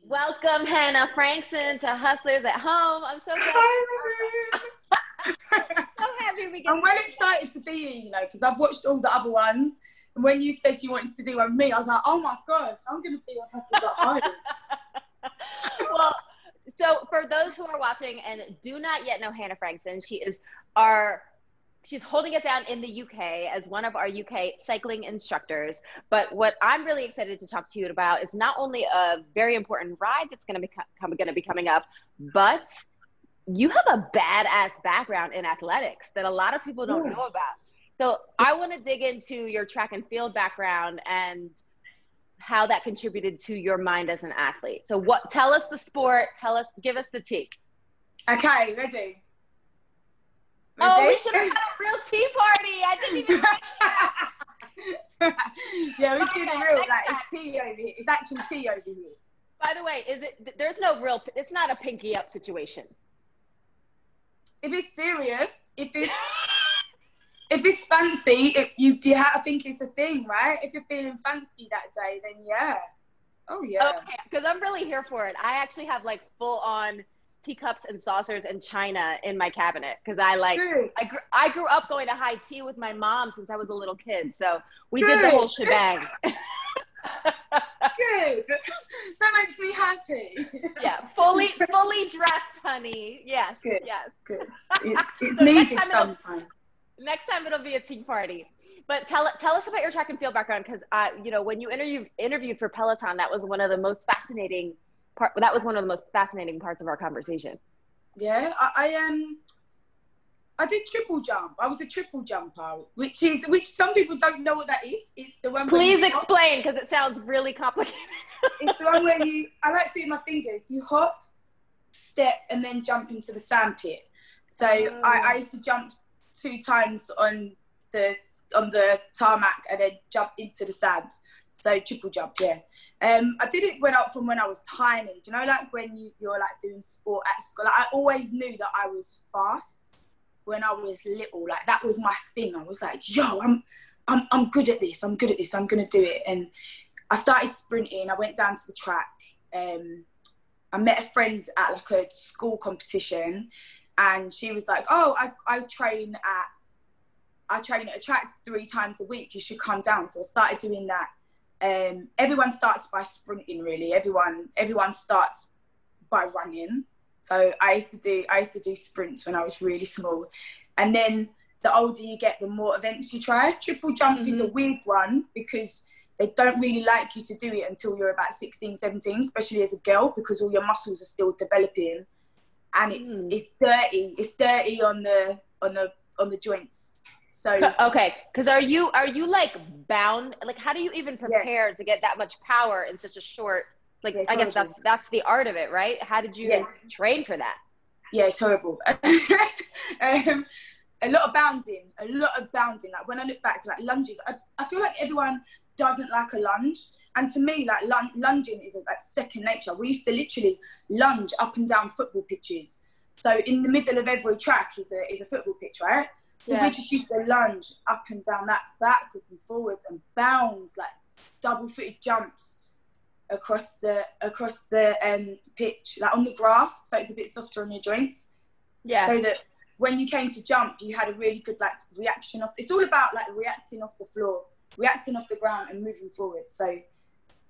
Welcome, Hannah Frankson, to Hustlers at Home. I'm so glad. Hi, So happy we get I'm well excited to be here, because I've watched all the other ones. And when you said you wanted to do one with me, I was like, oh my gosh, I'm going to be on Hustlers at Home. Well, so for those who are watching and do not yet know Hannah Frankson, she's holding it down in the UK as one of our UK cycling instructors. But what I'm really excited to talk to you about is not only a very important ride that's going to be coming up, but you have a badass background in athletics that a lot of people don't know about. So I want to dig into your track and field background and how that contributed to your mind as an athlete. So tell us the sport, give us the tea. Okay, ready? Oh, we should have had a real tea party. I didn't even Yeah, we did a real, it's tea over here. It's actual tea over here. By the way, it's not a pinky up situation. If it's serious, if it's fancy, you have to think it's a thing, right? If you're feeling fancy that day, then yeah. Oh yeah. Okay, because I'm really here for it. I actually have like full on teacups and saucers and china in my cabinet because I grew up going to high tea with my mom since I was a little kid, so we did the whole shebang. Good. That makes me happy. Yeah, fully dressed, honey. Yes. Good. Yes. Good. It's so needed sometimes. Next time it'll be a tea party. But tell us about your track and field background, because when you interviewed for Peloton, that was one of the most fascinating parts of our conversation. Yeah, I did triple jump. I was a triple jumper, which some people don't know what that is. It's the one. Please explain, because it sounds really complicated. It's the one where I like to do my fingers. You hop, step, and then jump into the sand pit. So I used to jump 2 times on the tarmac and then jump into the sand. So triple jump, yeah. I did it when I was tiny. Do you know, like when you're like doing sport at school? Like, I always knew that I was fast when I was little. Like that was my thing. I was like, yo, I'm good at this. I'm good at this. I'm gonna do it. And I started sprinting. I went down to the track. I met a friend at like a school competition, and she was like, oh, I train at a track 3 times a week. You should come down. So I started doing that. Everyone starts by sprinting, really. Everyone starts by running. So I used to do sprints when I was really small. And then the older you get, the more events you try. Triple jump is a weird one because they don't really like you to do it until you're about 16, 17, especially as a girl, because all your muscles are still developing. And it's dirty. It's dirty on the joints. So okay, because are you like bound? Like, how do you even prepare to get that much power in such a short? Like, I guess that's the art of it, right? How did you train for that? Yeah, it's horrible. A lot of bounding. Like when I look back, like lunges, I feel like everyone doesn't like a lunge. And to me, like lunging is like second nature. We used to literally lunge up and down football pitches. So in the middle of every track is a football pitch, right? So we just used to lunge up and down that, backwards and forwards, and bounds, like double-footed jumps across the pitch, like on the grass, so it's a bit softer on your joints. Yeah. So that when you came to jump, you had a really good like reaction off. It's all about like reacting off the floor, reacting off the ground, and moving forward. So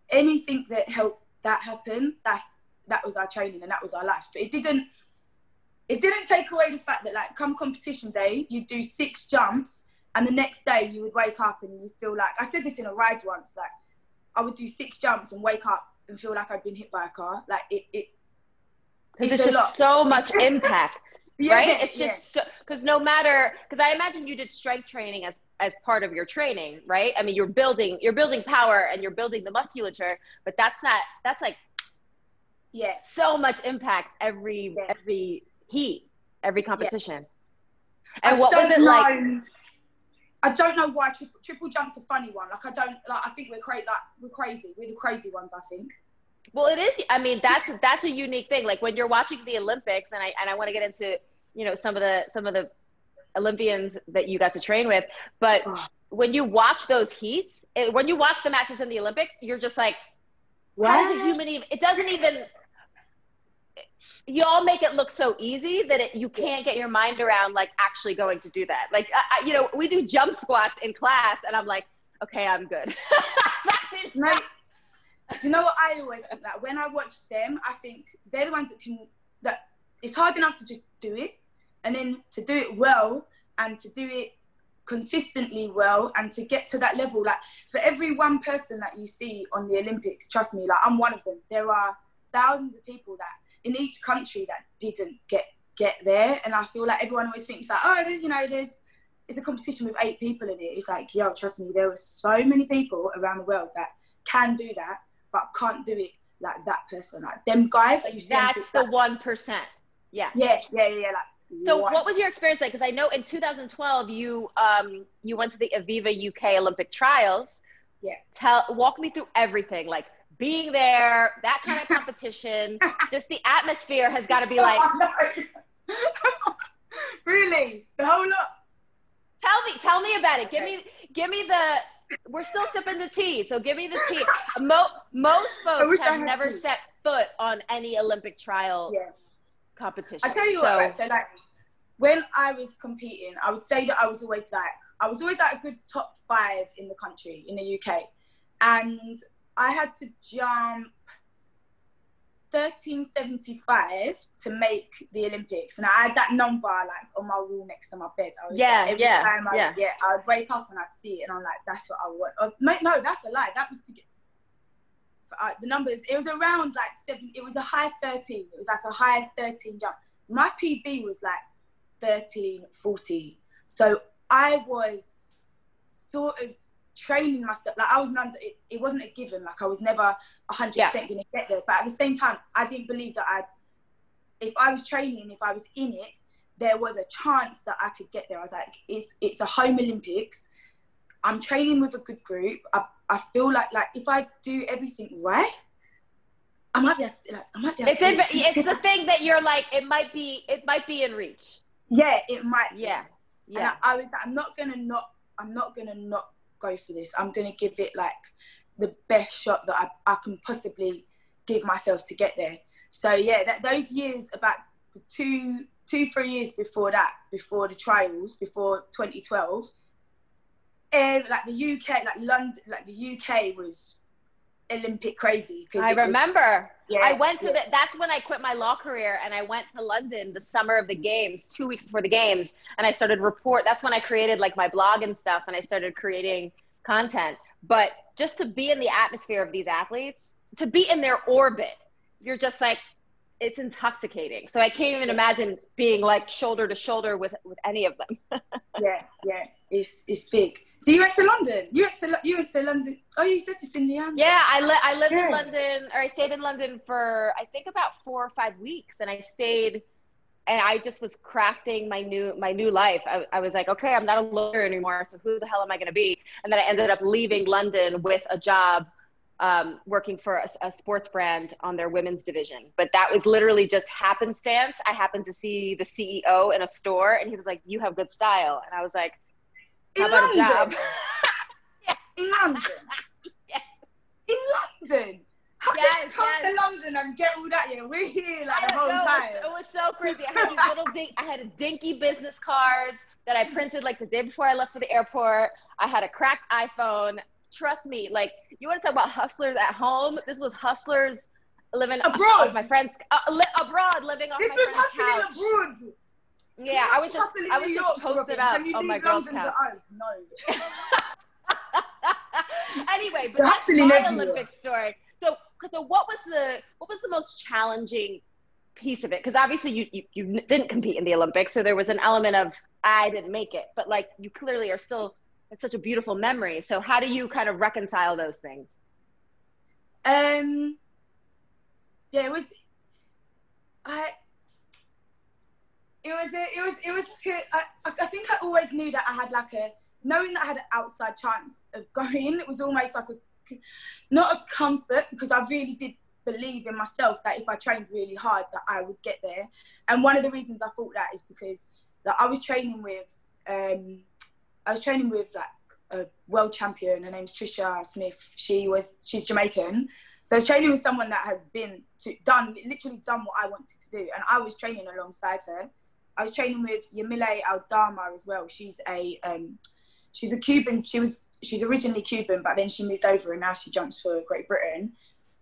anything that helped that happen, that was our training and that was our life. But it didn't take away the fact that, like, come competition day, you'd do 6 jumps, and the next day you would wake up and you feel like, I said this in a ride once, like, I would do 6 jumps and wake up and feel like I'd been hit by a car. Like, it's just so much impact, right? It's just, because I imagine you did strength training as part of your training, right? I mean, you're building power and you're building the musculature, but that's like, so much impact every heat, every competition. And what was it like? I don't know why triple jump's a funny one. Like, I think we're crazy. We're the crazy ones, I think. Well, it is. I mean, that's a unique thing. Like when you're watching the Olympics, and I want to get into, some of the Olympians that you got to train with, but when you watch those heats, when you watch the matches in the Olympics, you're just like, how does a human even, it doesn't even, you all make it look so easy that you can't get your mind around like actually going to do that. Like, you know, we do jump squats in class and I'm like, okay, I'm good. That's it. No, do you know what I always think? That when I watch them, I think they're the ones that it's hard enough to just do it, and then to do it well and to do it consistently well and to get to that level. Like, for every one person that you see on the Olympics, trust me, like, I'm one of them. There are thousands of people that in each country that didn't get there, and I feel like everyone always thinks like, oh, you know, it's a competition with 8 people in it. It's like, yo, trust me, there are so many people around the world that can do that but can't do it like that person. Like them guys that you see. That's the 1%. Yeah. Yeah. Like, so what was your experience like? Because I know in 2012 you went to the Aviva UK Olympic trials. Yeah. Walk me through everything, like being there, that kind of competition. Just the atmosphere has got to be like. Really, the whole lot. Tell me about it. Give me the. We're still sipping the tea, so give me the tea. Most folks have never set foot on any Olympic trial competition. I tell you what, right, so like when I was competing, I would say that I was always like a good top 5 in the country, in the UK, and I had to jump 1375 to make the Olympics, and I had that number like on my wall next to my bed. I was like, every time I would wake up and I'd see it, and I'm like, that's what I want. No, that's a lie. That was to get the numbers. It was around like 7. It was a high 13. It was like a high 13 jump. My PB was like 1340. So I was sort of training myself. Like I was it wasn't a given. Like I was never 100% going to get there. But at the same time, I didn't believe that if I was training, if I was in it, there was a chance that I could get there. I was like, it's a home Olympics. I'm training with a good group. I feel like if I do everything right, I might be able to. It's the thing that you're like, it might be in reach. Yeah, it might. Yeah. And I was like, I'm not gonna not go for this. I'm gonna give it like the best shot that I can possibly give myself to get there. So yeah, those years, about the 3 years before that, before the trials, before 2012, like the UK, like London, like the UK was Olympic crazy. I remember. I went to that's when I quit my law career and I went to London the summer of the games, 2 weeks before the games, and I started that's when I created like my blog and stuff, and I started creating content. But just to be in the atmosphere of these athletes, to be in their orbit, you're just like, it's intoxicating. So I can't even imagine being like shoulder to shoulder with any of them. yeah, it's big. So you went to London. You went to London. Oh, you said it's in the end. Yeah, I lived in London, or I stayed in London for I think about 4 or 5 weeks, and I stayed, and I just was crafting my new life. I was like, okay, I'm not a lawyer anymore, so who the hell am I going to be? And then I ended up leaving London with a job working for a sports brand on their women's division. But that was literally just happenstance. I happened to see the CEO in a store, and he was like, you have good style. And I was like, how about a job? In London? Yeah. In London? How did you come to London and get all that? Yeah, we're here like the whole time. It was so crazy. I had these I had dinky business cards that I printed like the day before I left for the airport. I had a cracked iPhone. Trust me, like, you want to talk about hustlers at home? This was hustlers living abroad. Off my friends abroad, living off my friend's couch. This was hustling abroad. Yeah, I was just posted up on my girl's couch. No. Anyway, but that's my Olympic story. So what was the most challenging piece of it? Because obviously you didn't compete in the Olympics, so there was an element of I didn't make it, but like you clearly are still. It's such a beautiful memory. So how do you kind of reconcile those things? Yeah, it was I think I always knew that I had knowing that I had an outside chance of going. It was almost like not a comfort, because I really did believe in myself that if I trained really hard that I would get there. And one of the reasons I thought that is because I was training with like a world champion. Her name's Trisha Smith. She's Jamaican. So training with someone that has literally done what I wanted to do. And I was training alongside her. I was training with Yamile Aldama as well. She's a Cuban. She's originally Cuban, but then she moved over and now she jumps for Great Britain.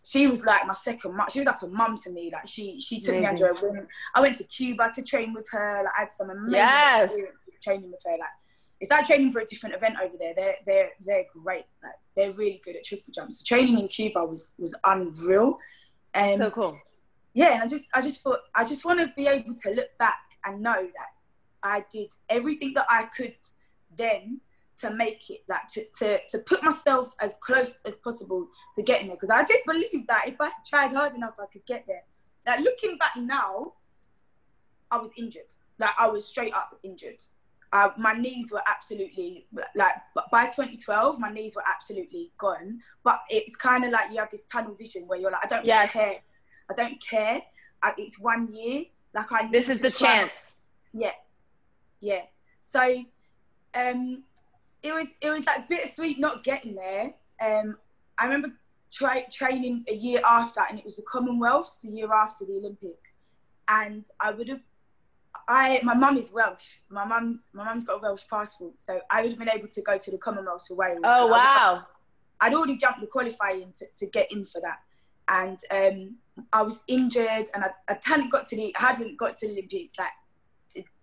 She was like my second mum. She was like a mum to me. Like she took me under her wing. I went to Cuba to train with her. Like I had some amazing experiences training with her. Like it's like training for a different event over there. They're great. Like they're really good at triple jumps. So training in Cuba was unreal. So cool. Yeah, and I just thought I just want to be able to look back and know that I did everything that I could then to make it, like to put myself as close as possible to getting there. Because I did believe that if I tried hard enough, I could get there. Like looking back now, I was injured. Like I was straight up injured. My knees were absolutely, like, by 2012, my knees were absolutely gone. But it's kind of like you have this tunnel vision where you're like, I don't care. I don't care. It's 1 year. Like this is the chance. Yeah. So, it was like bittersweet not getting there. I remember training a year after, and it was the Commonwealths the year after the Olympics, and my mum is Welsh. My mum's got a Welsh passport, so I would have been able to go to the Commonwealths for Wales. Oh wow! I'd already jumped the qualifying to get in for that, and I was injured, and I hadn't got to the Olympics. Like,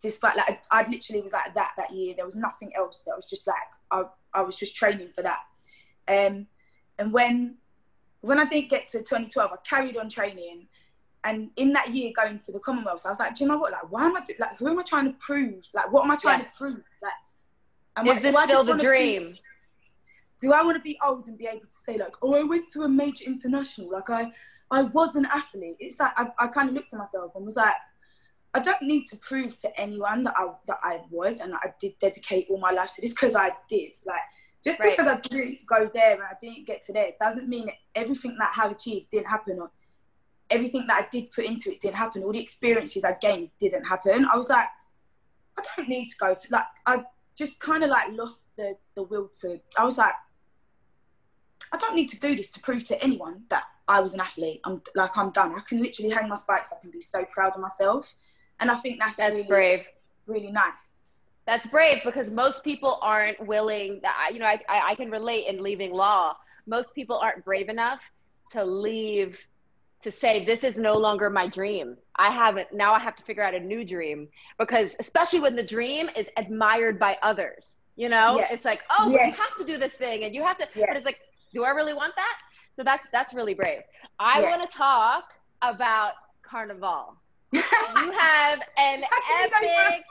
despite like I literally was like that year. There was nothing else. That was just like I was just training for that. And when I didn't get to 2012, I carried on training. And in that year going to the Commonwealths, I was like, do you know what? Like, why am I like, who am I trying to prove? Like, what am I trying to prove? Like, is this still the dream? Do I want to be old and be able to say like, oh, I went to a major international. Like I was an athlete. It's like, I kind of looked at myself and was like, I don't need to prove to anyone that I was, and I did dedicate all my life to this, because I did. Like, just because I didn't go there and I didn't get to there, it doesn't mean that everything that I have achieved didn't happen, or everything that I did put into it didn't happen. All the experiences I gained didn't happen. I was like, I don't need to go to, like, I just kind of like lost the will to, I was like, I don't need to do this to prove to anyone that I was an athlete. I'm done. I can literally hang my spikes. I can be so proud of myself. And I think that's really brave. Really nice. That's brave, because most people aren't willing. You know, I can relate in leaving law. Most people aren't brave enough to leave, to say, this is no longer my dream. Now I have to figure out a new dream, because especially when the dream is admired by others, you know, it's like, oh, but you have to do this thing and you have to, but it's like, do I really want that? So that's really brave. I want to talk about Carnival. You have an epic,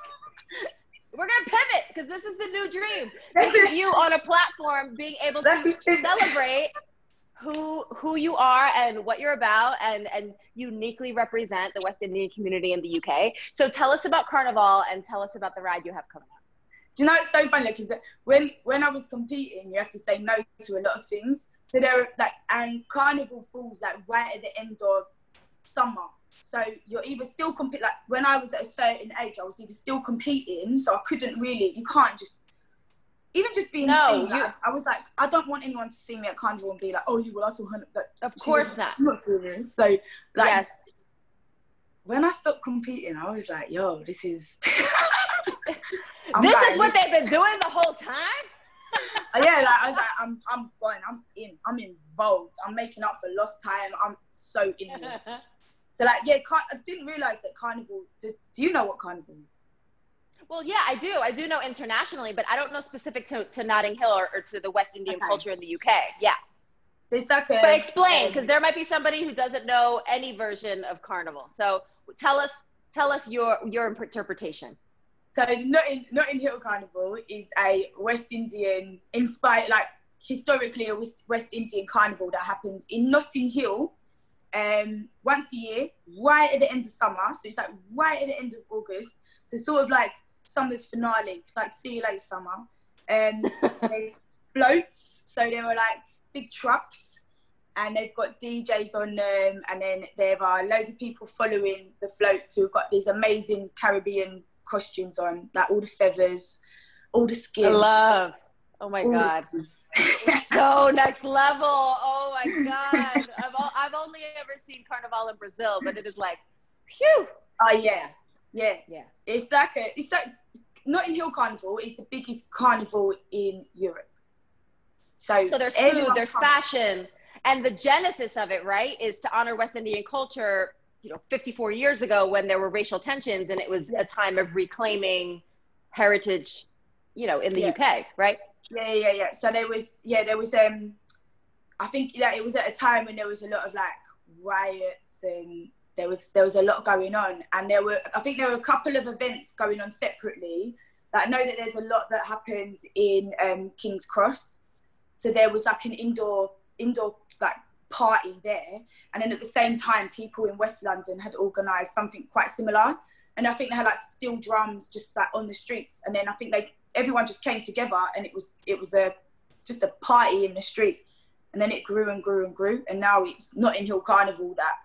we're going to pivot, because this is the new dream. This is you on a platform being able to celebrate who you are and what you're about, and uniquely represent the West Indian community in the UK. So tell us about Carnival and tell us about the ride you have coming up. Do you know, it's so funny, because when I was competing, you have to say no to a lot of things. So there, like, and Carnival falls like right at the end of summer. So you're either still competing, like when I was at a certain age, I was either still competing, so I couldn't really, you can't just, even just being seen, like, I was like, I don't want anyone to see me at Carnival and be like, oh, you will also, like, of course not. Not serious. So, like, when I stopped competing, I was like, yo, this is... this is what they've been doing the whole time? Yeah, like, I was like, I'm going, I'm involved. I'm making up for lost time. I'm so in this. So, like, yeah, I didn't realise that Carnival, do you know what Carnival is? Well, yeah, I do. I do know internationally, but I don't know specific to Notting Hill or to the West Indian culture in the UK. Yeah. So it's like but explain, because there might be somebody who doesn't know any version of Carnival. So tell us your interpretation. So Notting Hill Carnival is a West Indian inspired, like, historically a West Indian carnival that happens in Notting Hill once a year, right at the end of summer. So it's like right at the end of August. So sort of like summer's finale. It's like, see you later, summer. There's floats. So there are like big trucks, and they've got DJs on them. And then there are loads of people following the floats who've got these amazing Caribbean costumes on, like all the feathers, all the skin. I love. Oh my God. So next level. Oh my God. I've only ever seen Carnival in Brazil, but it is like, phew. Oh yeah. It's like Notting Hill Carnival is the biggest carnival in Europe. So there's food, there's fashion, and the genesis of it, right, is to honor West Indian culture. 54 years ago when there were racial tensions, and it was a time of reclaiming heritage, in the UK, right? Yeah. So there was I think that it was at a time when there was a lot of like riots, and there was a lot going on, and I think there were a couple of events going on separately. Like, I know that there's a lot that happened in King's Cross. So there was like an indoor like party there, and then at the same time people in West London had organised something quite similar, and I think they had like steel drums just like on the streets, and then I think everyone just came together, and it was just a party in the street, and then it grew and grew and grew, and now it's Notting Hill Carnival that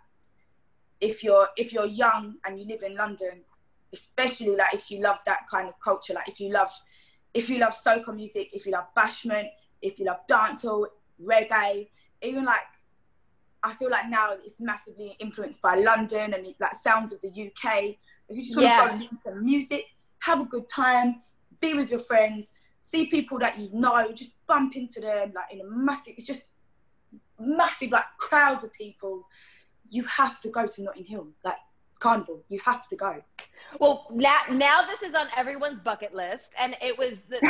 if you're young and you live in London, especially like if you love that kind of culture, like if you love soca music, if you love bashment, if you love dancehall, reggae, even like I feel like now it's massively influenced by London and like sounds of the UK. If you just want to go and listen to music, have a good time, be with your friends, see people that you know, just bump into them like in a massive like crowds of people. You have to go to Notting Hill, like Carnival. You have to go. Well, now this is on everyone's bucket list, and it was the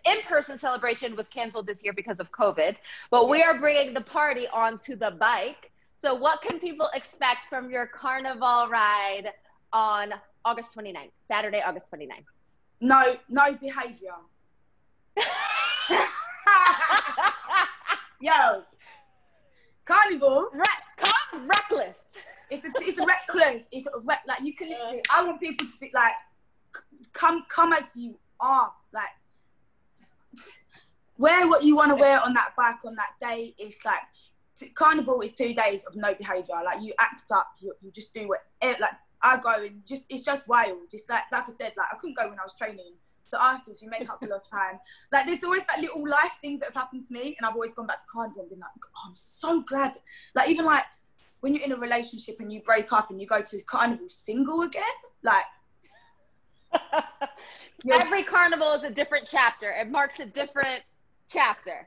in-person celebration was canceled this year because of COVID. But we are bringing the party onto the bike. So, what can people expect from your Carnival ride on August 29th, Saturday, August 29th? No behaviour. Yo, Carnival. Reckless. It's reckless. Like you can literally. I want people to be like, come as you are. Like, wear what you want to wear on that bike on that day. It's like Carnival is 2 days of no behaviour. Like you act up. You just do what. Like I go and it's just wild. Just like I said, like I couldn't go when I was training. So afterwards, you make up for lost time. Like there's always like little life things that have happened to me, and I've always gone back to Carnival and been like, oh, I'm so glad. Like even like when you're in a relationship and you break up and you go to Carnival single again, like every carnival is a different chapter. It marks a different chapter.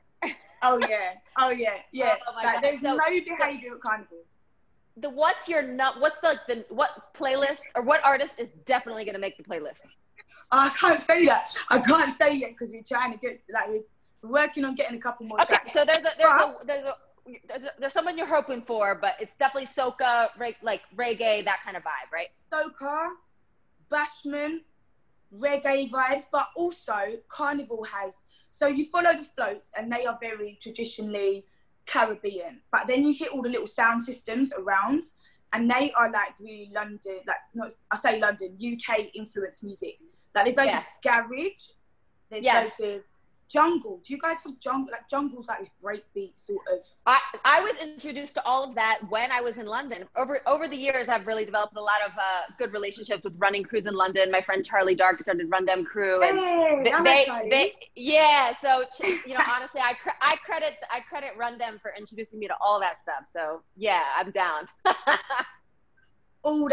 Oh yeah. Oh my God. There's no behaviour at Carnival. What playlist or what artist is definitely going to make the playlist? I can't say that. I can't say yet because we're trying to get we're working on getting a couple more tracks. So there's someone you're hoping for, but it's definitely soca, like reggae, that kind of vibe, right? Soca, bashment, reggae vibes, but also Carnival has. So you follow the floats, and they are very traditionally Caribbean, but then you hit all the little sound systems around, and they are like really London, UK influenced music. Like there's loads of garage, there's loads of jungle. Do you guys have jungle? Like jungle's like this breakbeat sort of. I was introduced to all of that when I was in London. Over the years, I've really developed a lot of good relationships with running crews in London. My friend Charlie Dark started Run Dem Crew, and So honestly, I credit Run Dem for introducing me to all that stuff. So yeah, I'm down. all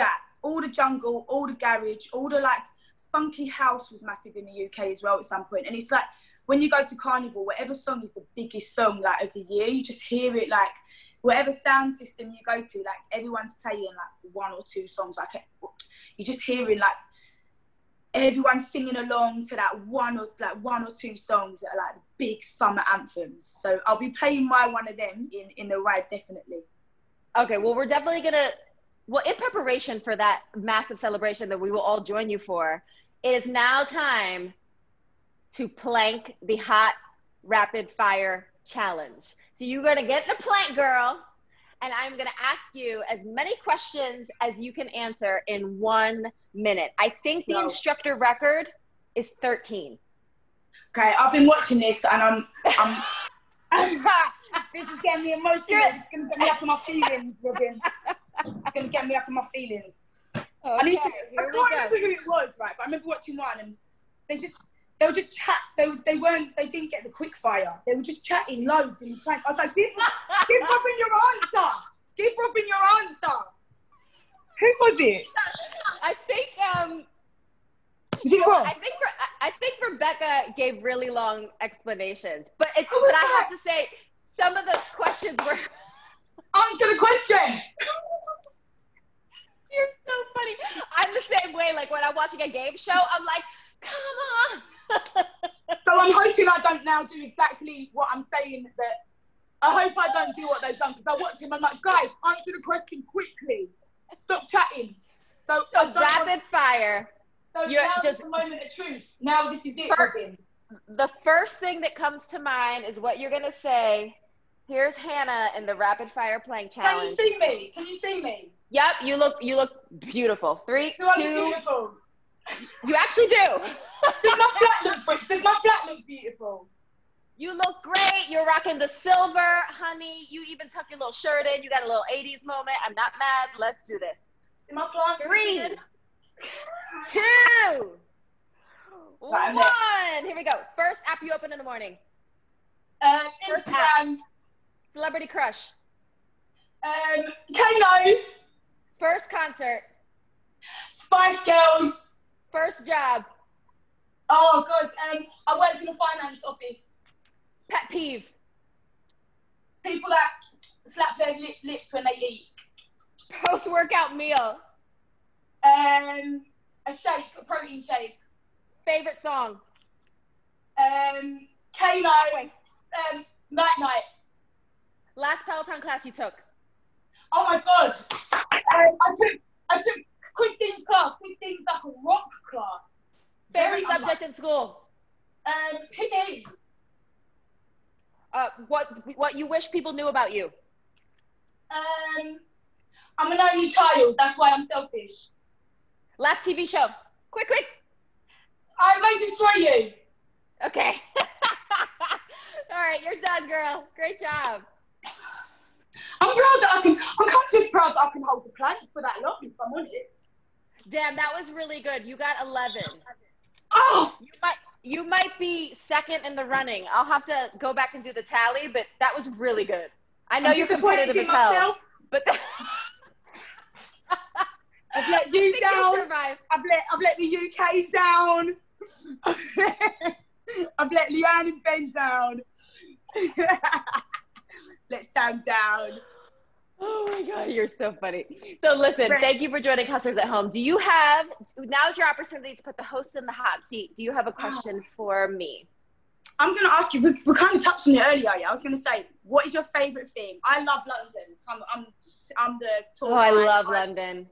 the jungle, all the garage, all the like funky house was massive in the UK as well at some point. And it's like when you go to Carnival, whatever song is the biggest song like of the year, you just hear it like whatever sound system you go to, like everyone's playing like one or two songs. Like you just hearing like everyone's singing along to that one or two songs that are like the big summer anthems. So I'll be playing one of them in the ride, definitely. Okay, well, we're definitely gonna. Well, in preparation for that massive celebration that we will all join you for, it is now time to plank the hot rapid fire challenge. So you're going to get in the plank, girl, and I'm going to ask you as many questions as you can answer in 1 minute. I think the instructor record is 13. Okay, I've been watching this and I'm this is getting me emotional. It's going to get me up in my feelings, Robin. It's going to get me up in my feelings. Okay, I can't remember who it was, right? But I remember watching one and they just, they were just chat. They didn't get the quick fire. They were just chatting loads in the prank. I was like, give Robin your answer. Give Robin your answer. Who was it? I think was it Ross? I think Rebecca gave really long explanations, but I have to say some of the questions were. Answer the question. You're so funny. I'm the same way. Like when I'm watching a game show, I'm like, come on. So I'm hoping I don't now do exactly what I'm saying. That I hope I don't do what they've done, because I watch him. I'm like, guys, answer the question quickly. Stop chatting. So rapid fire. So now just the moment of truth. Now this is it. Robin. The first thing that comes to mind is what you're gonna say. Here's Hannah in the rapid fire playing challenge. Can you see me? Can you see me? Yep, you look beautiful. 3, 2. Beautiful? You actually do. Does my flat look beautiful? You look great. You're rocking the silver, honey. You even tuck your little shirt in. You got a little 80s moment. I'm not mad. Let's do this. Is my plant 3, 2, 1. Here we go. First app you open in the morning. First Instagram. App. Celebrity crush. Kano. First concert. Spice Girls. First job. Oh God. I worked in a finance office. Pet peeve. People that slap their lips when they eat. Post-workout meal. A shake, a protein shake. Favorite song. Kano. Night. Last Peloton class you took. Oh my God. I took Christine's class. Christine's like a rock class. Favorite subject in school. PE. What you wish people knew about you. I'm an only child. That's why I'm selfish. Last TV show. Quick. I may destroy you. Okay. All right, you're done, girl. Great job. I'm proud that I'm kind of just proud that I can hold the plank for that long, if I'm honest. Damn, that was really good. You got 11. Oh! You might be second in the running. I'll have to go back and do the tally, but that was really good. I know you're competitive as hell, but I've let you down. I've let the UK down. I've let Leanne and Ben down. Let Sam down. Oh my God, you're so funny. So listen, thank you for joining Hustlers at Home. Now's your opportunity to put the host in the hot seat. Do you have a question for me? I'm going to ask you, we kind of touched on it earlier. Yeah? I was going to say, what is your favourite thing? I love London. I'm the tour guide. I love London.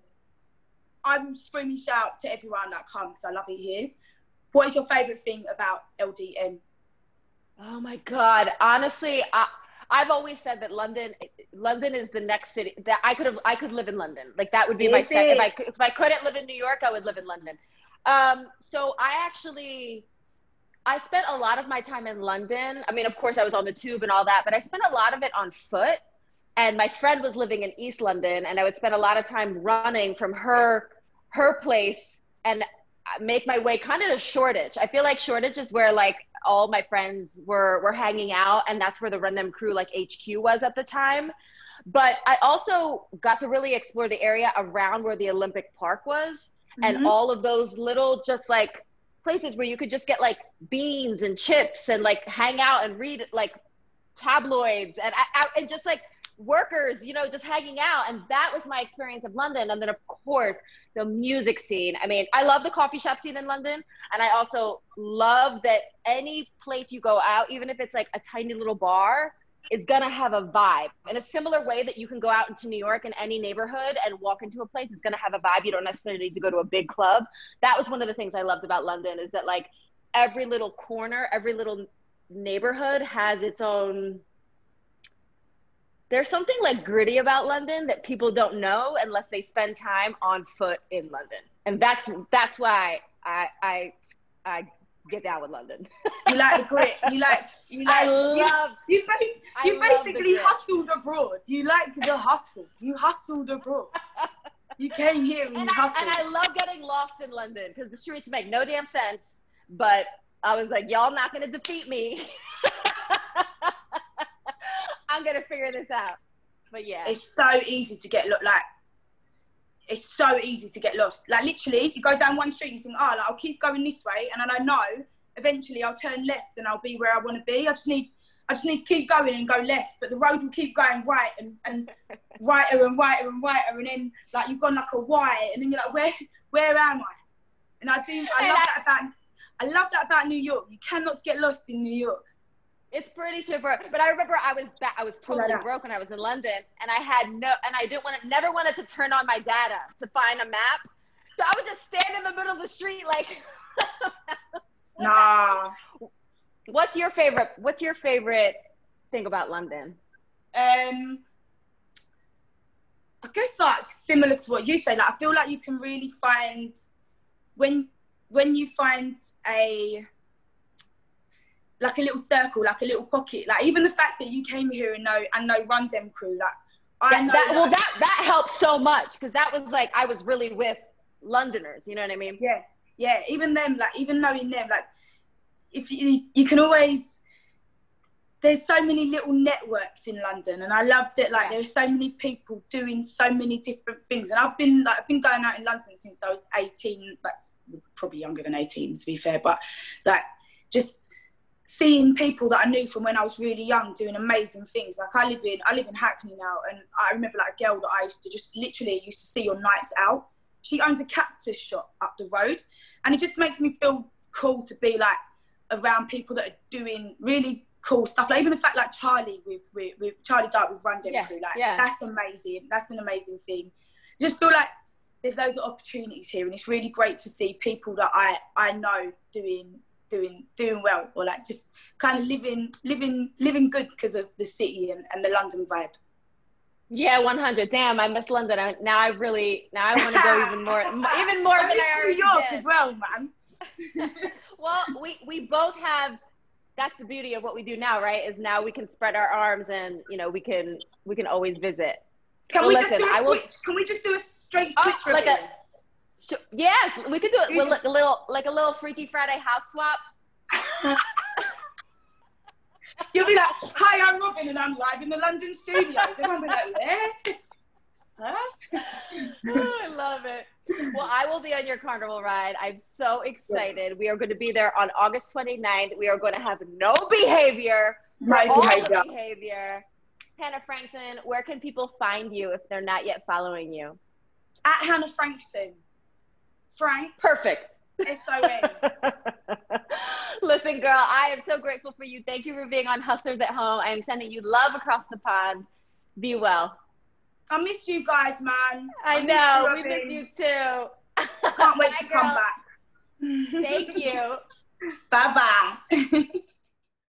I will scream and shout to everyone that comes because I love it here. What is your favourite thing about LDN? Oh my God. Honestly, I've always said that London is the next city that I could live in London. Like that would be my set. If I couldn't live in New York, I would live in London. So I spent a lot of my time in London. I mean, of course I was on the tube and all that, but I spent a lot of it on foot. And my friend was living in East London, and I would spend a lot of time running from her place and make my way kind of to Shoreditch. I feel like Shoreditch is where like all my friends were hanging out, and that's where the Run Them Crew like HQ was at the time. But I also got to really explore the area around where the Olympic Park was, and all of those little just like places where you could just get like beans and chips and like hang out and read like tabloids and just like workers, you know, just hanging out. And that was my experience of London. And then of course the music scene. I mean, I love the coffee shop scene in London, and I also love that any place you go out, even if it's like a tiny little bar, is gonna have a vibe. In a similar way that you can go out into New York in any neighborhood and walk into a place, it's gonna have a vibe. You don't necessarily need to go to a big club. That was one of the things I loved about London, is that like every little corner, every little neighborhood has its own. There's something like gritty about London that people don't know unless they spend time on foot in London. And that's why I get down with London. You like the grit. You basically hustled abroad. You like the hustle. You hustled abroad. You came here and you hustled. And I love getting lost in London because the streets make no damn sense, but I was like, y'all not going to defeat me. I'm going to figure this out. But yeah. It's so easy to get it's so easy to get lost. Like literally, you go down one street, you think, oh, like, I'll keep going this way, and then I know eventually I'll turn left and I'll be where I want to be. I just need to keep going and go left, but the road will keep going right and righter and righter and righter, and then like you've gone like a Y, and then you're like, where am I? And I love that about New York. You cannot get lost in New York. It's pretty super. But I remember I was totally broke when I was in London, and I never wanted to turn on my data to find a map. So I would just stand in the middle of the street like. Nah. What's your favorite thing about London? I guess like similar to what you say. Like I feel like you can really find when you find a little circle, like a little pocket, like even the fact that you came here and know Run Dem crew, like that helped so much, because that was like I was really with Londoners, you know what I mean? Yeah, even them, like even knowing them, like if you can always, there's so many little networks in London, and I love that like there's so many people doing so many different things, and I've been going out in London since I was 18, like probably younger than 18 to be fair, but like just seeing people that I knew from when I was really young doing amazing things. Like I live in Hackney now, and I remember like a girl that I used to see on nights out. She owns a cactus shop up the road, and it just makes me feel cool to be like around people that are doing really cool stuff. Like even the fact like Charlie with Charlie Dart with Run Dem crew, like that's amazing. That's an amazing thing. I just feel like there's loads of opportunities here, and it's really great to see people that I know doing well, or like just kind of living good because of the city and the London vibe. Yeah, 100. Damn, I miss London. Now I want to go even more than I already New York did. As well, man. Well, we both have. That's the beauty of what we do now, right? Is now we can spread our arms, and we can always visit. Can we just do a switch? Can we just do a straight switch? Yes, we could do it with like a little Freaky Friday house swap. You'll be like, "Hi, I'm Robin, and I'm live in the London studios." Everyone will be like, "Where?" Huh? Oh, I love it. Well, I will be on your Carnival ride. I'm so excited. Yes. We are going to be there on August 29th. We are going to have no behavior. The behavior. Hannah Frankson, where can people find you if they're not yet following you? At Hannah Frankson. Frank. Perfect. S-O-N. Listen, girl, I am so grateful for you. Thank you for being on Hustlers at Home. I am sending you love across the pond. Be well. I miss you guys, man. I know. We miss you too. Can't wait to come back. Thank you. Bye-bye.